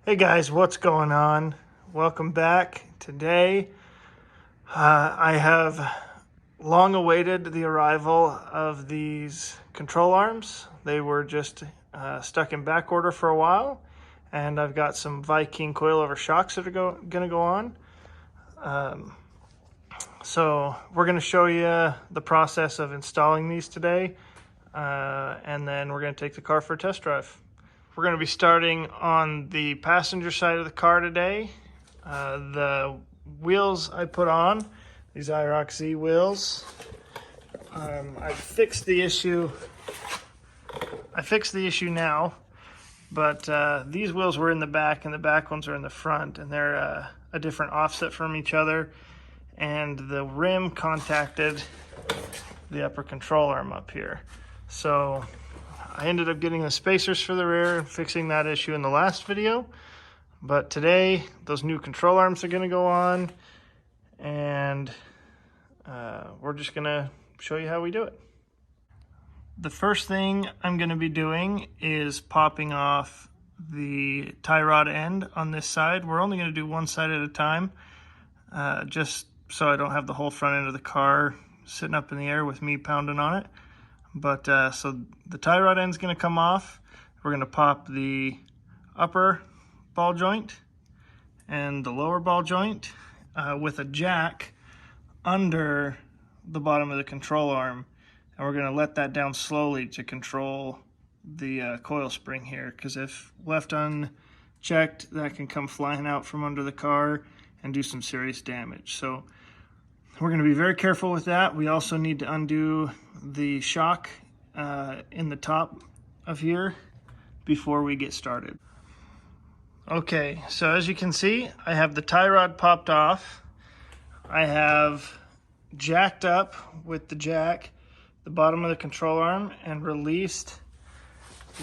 Hey guys, what's going on? Welcome back. Today, I have long awaited the arrival of these control arms. They were just stuck in back order for a while, and I've got some Viking coilover shocks that are going to go on. So we're going to show you the process of installing these today, and then we're going to take the car for a test drive. We're going to be starting on the passenger side of the car today. The wheels I put on, these IROC Z wheels, I fixed the issue now, but these wheels were in the back and the back ones are in the front, and they're a different offset from each other, and the rim contacted the upper control arm up here. So I ended up getting the spacers for the rear and fixing that issue in the last video. But today, those new control arms are going to go on, and we're just going to show you how we do it. The first thing I'm going to be doing is popping off the tie rod end on this side. We're only going to do one side at a time, just so I don't have the whole front end of the car sitting up in the air with me pounding on it. But so the tie rod end is going to come off. We're going to pop the upper ball joint and the lower ball joint with a jack under the bottom of the control arm, and we're going to let that down slowly to control the coil spring here, because if left unchecked, that can come flying out from under the car and do some serious damage. So we're going to be very careful with that. We also need to undo the shock in the top of here before we get started. Okay, so as you can see, I have the tie rod popped off. I have jacked up with the jack the bottom of the control arm and released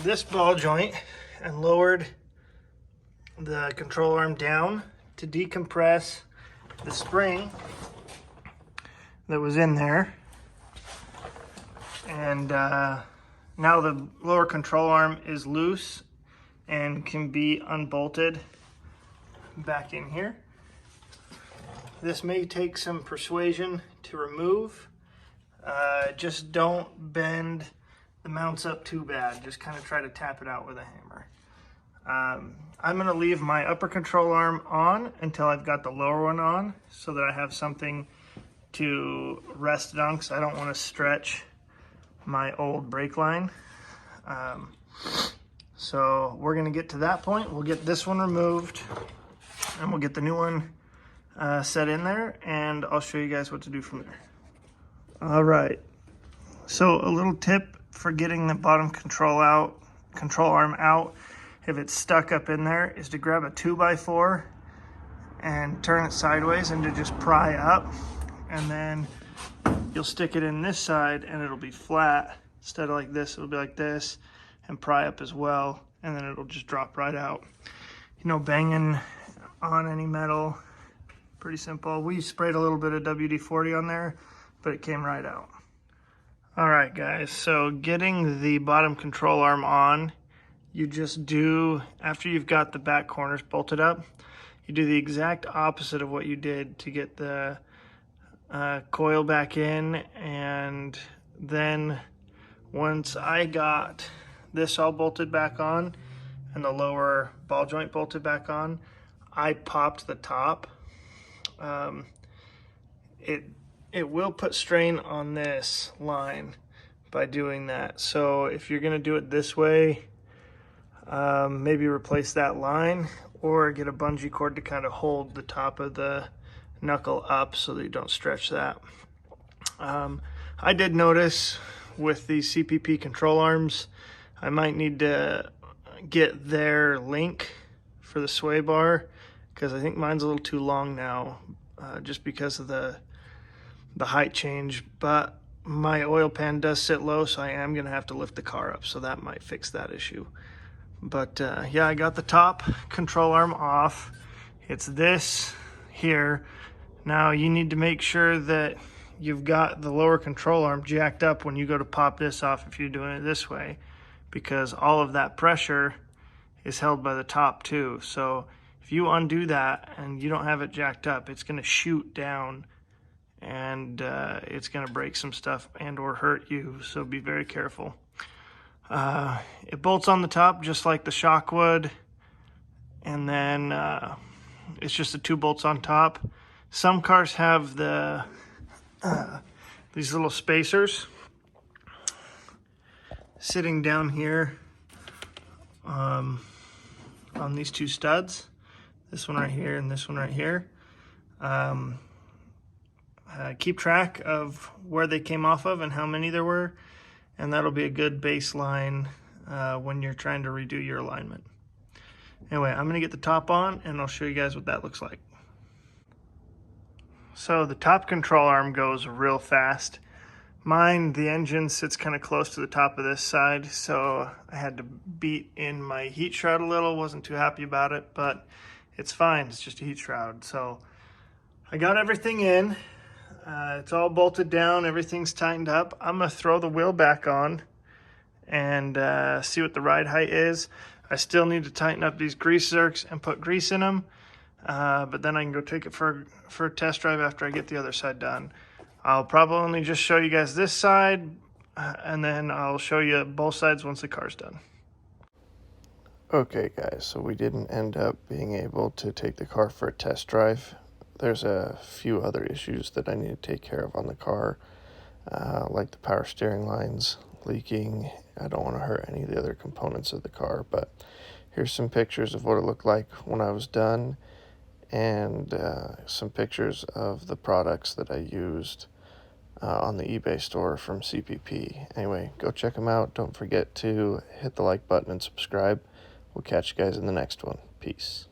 this ball joint and lowered the control arm down to decompress the spring that was in there. And now the lower control arm is loose and can be unbolted back in here. This may take some persuasion to remove. Just don't bend the mounts up too bad. Just kind of try to tap it out with a hammer. I'm going to leave my upper control arm on until I've got the lower one on, so that I have something to rest it on, because I don't want to stretch my old brake line. So we're going to get to that point. We'll get this one removed and we'll get the new one set in there, and I'll show you guys what to do from there. All right, so a little tip for getting the bottom control arm out if it's stuck up in there is to grab a 2x4 and turn it sideways and to just pry up, and then you'll stick it in this side and it'll be flat. Instead of like this, it'll be like this, and pry up as well, and then it'll just drop right out. You know, banging on any metal, pretty simple. We sprayed a little bit of WD-40 on there, but it came right out. All right, guys, so getting the bottom control arm on, you just do, after you've got the back corners bolted up, you do the exact opposite of what you did to get the coil back in. And then once I got this all bolted back on and the lower ball joint bolted back on, I popped the top. It will put strain on this line by doing that. So if you're going to do it this way, maybe replace that line or get a bungee cord to kind of hold the top of the knuckle up so that you don't stretch that. I did notice with these CPP control arms, I might need to get their link for the sway bar, because I think mine's a little too long now, just because of the height change. But my oil pan does sit low, so I am going to have to lift the car up, so that might fix that issue. But yeah, I got the top control arm off. It's this here. Now you need to make sure that you've got the lower control arm jacked up when you go to pop this off if you're doing it this way, because all of that pressure is held by the top too. So if you undo that and you don't have it jacked up, it's going to shoot down, and it's going to break some stuff and or hurt you. So be very careful. It bolts on the top just like the shock would, and then it's just the 2 bolts on top. Some cars have the these little spacers sitting down here on these 2 studs, this one right here and this one right here. Keep track of where they came off of and how many there were, and that'll be a good baseline when you're trying to redo your alignment. Anyway, I'm going to get the top on and I'll show you guys what that looks like. So the top control arm goes real fast. Mine, the engine sits kind of close to the top of this side, so I had to beat in my heat shroud a little. Wasn't too happy about it, but it's fine. It's just a heat shroud. So I got everything in. It's all bolted down. Everything's tightened up. I'm going to throw the wheel back on and see what the ride height is. I still need to tighten up these grease zerks and put grease in them, but then I can go take it for a test drive after I get the other side done. I'll probably just show you guys this side, and then I'll show you both sides once the car's done. Okay guys, so we didn't end up being able to take the car for a test drive. There's a few other issues that I need to take care of on the car, like the power steering lines leaking. I don't want to hurt any of the other components of the car, but here's some pictures of what it looked like when I was done, and some pictures of the products that I used on the eBay store from CPP. Anyway, go check them out. Don't forget to hit the like button and subscribe. We'll catch you guys in the next one. Peace.